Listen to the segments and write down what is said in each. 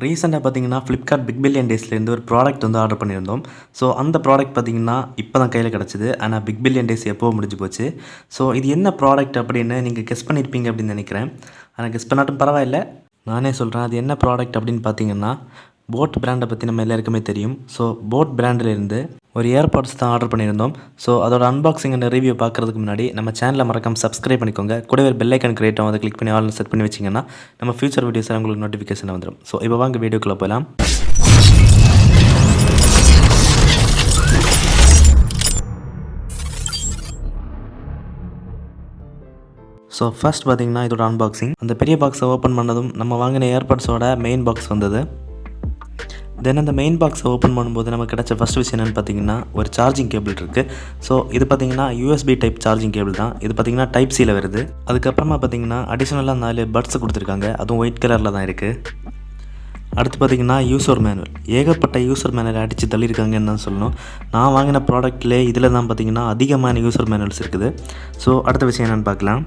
ரீசெண்டாக பார்த்தீங்கன்னா Flipkart big billion டேஸ்லேருந்து ஒரு ப்ராடக்ட் வந்து ஆர்டர் பண்ணியிருந்தோம். ஸோ அந்த ப்ராடக்ட் பார்த்தீங்கன்னா இப்போ தான் கையில் கிடச்சிது. ஆனால் பிக் பில்லியன் டேஸ் எப்போ முடிஞ்சு போச்சு. ஸோ இது என்ன ப்ராடக்ட் அப்படின்னு நீங்கள் கெஸ் பண்ணியிருப்பீங்க அப்படின்னு நினைக்கிறேன். ஆனால் கெஸ் பண்ணாட்டும் பரவாயில்ல, நானே சொல்கிறேன். அது என்ன ப்ராடக்ட் அப்படின்னு பார்த்தீங்கன்னா, போட் பிராண்டை பற்றி நம்ம எல்லாருக்குமே தெரியும். ஸோ போட் பிராண்டிலேருந்து ஒரு ஏர்பாட்ஸ் தான் ஆர்டர் பண்ணியிருந்தோம். ஸோ அதோட அன்பாக்சிங் அண்ட் ரிவ்யூ பார்க்குறதுக்கு முன்னாடி நம்ம சேனலை மறக்காம சப்ஸ்கிரைப் பண்ணிக்கோங்க. கூடவே பெல் ஐக்கான் கிரியேட் ஆகும், அதை கிளிக் பண்ணி ஆல் செட் பண்ணி வச்சிங்கன்னா நம்ம ஃபியூச்சர் வீடியோஸில் உங்களுக்கு நோட்டிஃபிகேஷன் வந்துடும். ஸோ இப்போ வாங்க வீடியோக்குள்ளே போகலாம். ஸோ ஃபர்ஸ்ட் பார்த்தீங்கன்னா இதோட அன்பாக்சிங். அந்த பெரிய பாக்ஸை ஓப்பன் பண்ணதும் நம்ம வாங்கின ஏர்பாட்ஸோட மெயின் பாக்ஸ் வந்தது. தென் அந்த மெயின் பாக்ஸை ஓப்பன் பண்ணும்போது நமக்கு கிடச்ச ஃபஸ்ட் விஷயம் என்னென்னு பார்த்தீங்கன்னா, ஒரு சார்ஜிங் கேபிள் இருக்குது. ஸோ இது பார்த்தீங்கன்னா யூஎஸ்பி டைப் சார்ஜிங் கேபிள் தான். இது பார்த்தீங்கன்னா டைப் சியில் வருது. அதுக்கப்புறமா பார்த்தீங்கன்னா அடிஷ்னலாக 4 பட்ஸ் கொடுத்துருக்காங்க. அதுவும் ஒயிட் கலரில் தான் இருக்குது. அடுத்து பார்த்தீங்கன்னா யூசர் மேனுவல். ஏகப்பட்ட யூசர் மேனுவல் அடித்து தள்ளியிருக்காங்கன்னு தான் சொல்லணும். நான் வாங்கின ப்ராடக்ட்லேயே இதில் தான் பார்த்தீங்கன்னா அதிகமான யூசர் மேனுவல்ஸ் இருக்குது. ஸோ அடுத்த விஷயம் என்னென்னு பார்க்கலாம்.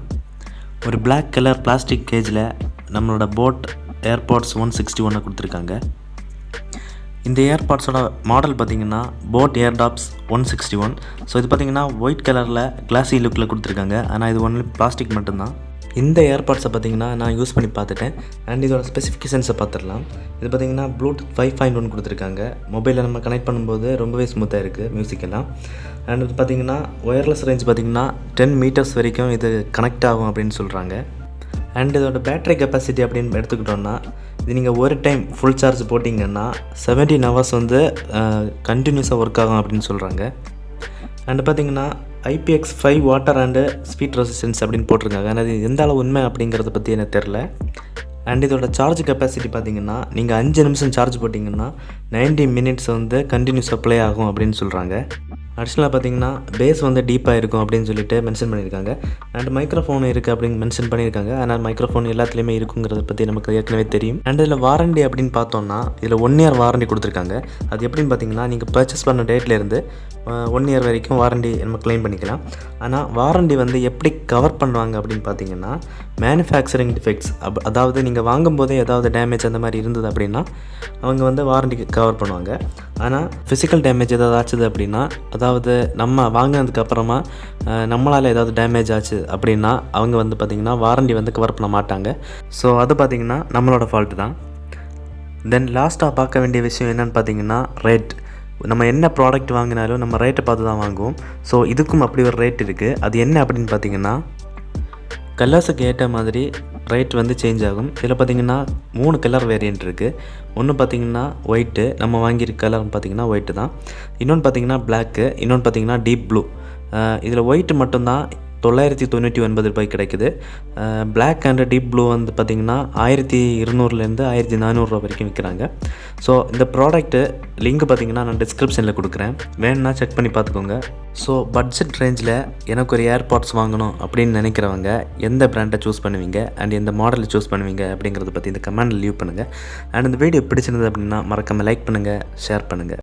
ஒரு பிளாக் கலர் பிளாஸ்டிக் கேஜில் நம்மளோட போட் ஏர்பாட்ஸ் 161 கொடுத்துருக்காங்க. இந்த ஏர்பாட்ஸோட மாடல் பார்த்திங்கன்னா போட் ஏர்டாப்ஸ் 161. ஸோ இது பார்த்திங்கன்னா ஒயிட் கலரில் கிளாஸி லுக்கில் கொடுத்துருக்காங்க. ஆனால் இது ஒன்லி பிளாஸ்டிக் மட்டும்தான். இந்த ஏர்பாட்ஸை பார்த்திங்கன்னா நான் யூஸ் பண்ணி பார்த்துட்டேன். அண்ட் இதோட ஸ்பெசிஃபிகேஷன்ஸை பார்த்துடலாம். இது பார்த்திங்கன்னா ப்ளூடூத் 5.1 கொடுத்துருக்காங்க. மொபைலில் நம்ம கனெக்ட் பண்ணும்போது ரொம்பவே ஸ்மூத்தாக இருக்குது மியூசிக்கெல்லாம். அண்ட் இது பார்த்திங்கன்னா ஒயர்லெஸ் ரேஞ்ச் பார்த்திங்கன்னா 10 மீட்டர்ஸ் வரைக்கும் இது கனெக்ட் ஆகும் அப்படின்னு சொல்கிறாங்க. அண்ட் இதோட பேட்டரி கெப்பாசிட்டி அப்படின்னு எடுத்துக்கிட்டோன்னா, இது நீங்கள் ஒரு டைம் ஃபுல் சார்ஜ் போட்டிங்கன்னா 17 ஹவர்ஸ் வந்து கண்டினியூஸாக ஒர்க் ஆகும் அப்படின்னு சொல்கிறாங்க. அண்டு பார்த்திங்கன்னா IPX5 water and speed resistance அப்படின்னு போட்டிருக்காங்க. ஆனால் அது எந்த அளவு உண்மை அப்படிங்கிறத பற்றி எனக்கு தெரில. அண்ட் இதோட சார்ஜ் கெப்பாசிட்டி பார்த்திங்கன்னா, நீங்கள் 5 நிமிஷம் சார்ஜ் போட்டிங்கன்னா 90 மினிட்ஸ் வந்து கண்டினியூஸாக ப்ளே ஆகும் அப்படின்னு சொல்கிறாங்க. அடிஷ்னலாக பார்த்திங்கன்னா பேஸ் வந்து டீப்பாக இருக்கும் அப்படின்னு சொல்லிட்டு மென்ஷன் பண்ணியிருக்காங்க. அண்ட் மைக்ரோஃபோன் இருக்குது அப்படின்னு மென்ஷன் பண்ணியிருக்காங்க. ஆனால் மைக்ரோஃபோன் எல்லாத்துலேயுமே இருக்குங்கிறத பற்றி நமக்கு ஏற்கனவே தெரியும். அண்ட் இதில் வாரண்டி அப்படின்னு பார்த்தோன்னா, இதில் 1 இயர் வாரண்டி கொடுத்துருக்காங்க. அது எப்படின்னு பார்த்தீங்கன்னா, நீங்கள் பர்ச்சேஸ் பண்ண டேட்லேருந்து 1 இயர் வரைக்கும் வாரண்டி நம்ம க்ளைம் பண்ணிக்கலாம். ஆனால் வாரண்டி வந்து எப்படி கவர் பண்ணுவாங்க அப்படின்னு பார்த்தீங்கன்னா, மேனுஃபேக்சரிங் டிஃபெக்ட்ஸ் அதாவது நீங்கள் வாங்கும்போதே ஏதாவது டேமேஜ் அந்த மாதிரி இருந்தது அப்படின்னா அவங்க வந்து வாரண்டிக்கு கவர் பண்ணுவாங்க. ஆனால் ஃபிசிக்கல் டேமேஜ் ஏதாவது ஆச்சுது அப்படின்னா, அதாவது நம்ம வாங்கினதுக்கப்புறமா நம்மளால் ஏதாவது டேமேஜ் ஆச்சு அப்படின்னா அவங்க வந்து பார்த்திங்கன்னா வாரண்டி வந்து கவர் பண்ண மாட்டாங்க. ஸோ அது பார்த்திங்கன்னா நம்மளோட ஃபால்ட்டு தான். தென் லாஸ்ட்டாக பார்க்க வேண்டிய விஷயம் என்னென்னு பார்த்தீங்கன்னா ரேட். நம்ம என்ன ப்ராடக்ட் வாங்கினாலும் நம்ம ரேட்டை பார்த்து தான் வாங்குவோம். ஸோ இதுக்கும் அப்படி ஒரு ரேட் இருக்குது. அது என்ன அப்படின்னு பார்த்தீங்கன்னா, கலர்ஸுக்கு ஏற்ற மாதிரி ரேட் வந்து சேஞ்ச் ஆகும். இதில் பார்த்திங்கன்னா 3 கலர் வேரியண்ட் இருக்குது. ஒன்று பார்த்திங்கன்னா ஒயிட்டு, நம்ம வாங்கியிருக்க கலர் பார்த்திங்கன்னா ஒயிட்டு தான். இன்னொன்று பார்த்திங்கன்னா பிளாக்கு, இன்னொன்று பார்த்திங்கன்னா டீப் ப்ளூ. இதில் ஒயிட்டு மட்டும்தான் 999 ரூபாய்க்கு கிடைக்குது. பிளாக் அண்ட் டீப் ப்ளூ வந்து பார்த்திங்கன்னா 1200லேருந்து 1400 ரூபா வரைக்கும் விற்கிறாங்க. ஸோ இந்த ப்ராடக்ட்டு லிங்க் பார்த்திங்கன்னா நான் டிஸ்கிரிப்ஷனில் கொடுக்குறேன், வேணுன்னா செக் பண்ணி பார்த்துக்கோங்க. ஸோ பட்ஜெட் ரேஞ்சில் எனக்கு ஒரு ஏர்பாட்ஸ் வாங்கணும் அப்படின்னு நினைக்கிறவங்க எந்த பிராண்டை சூஸ் பண்ணுவீங்க அண்ட் எந்த மாடலை சூஸ் பண்ணுவீங்க அப்படிங்கிறத பற்றி இந்த கமெண்டில் லீவ் பண்ணுங்கள். அண்ட் இந்த வீடியோ பிடிச்சிருந்தது அப்படின்னா மறக்காமல் லைக் பண்ணுங்கள், ஷேர் பண்ணுங்கள்.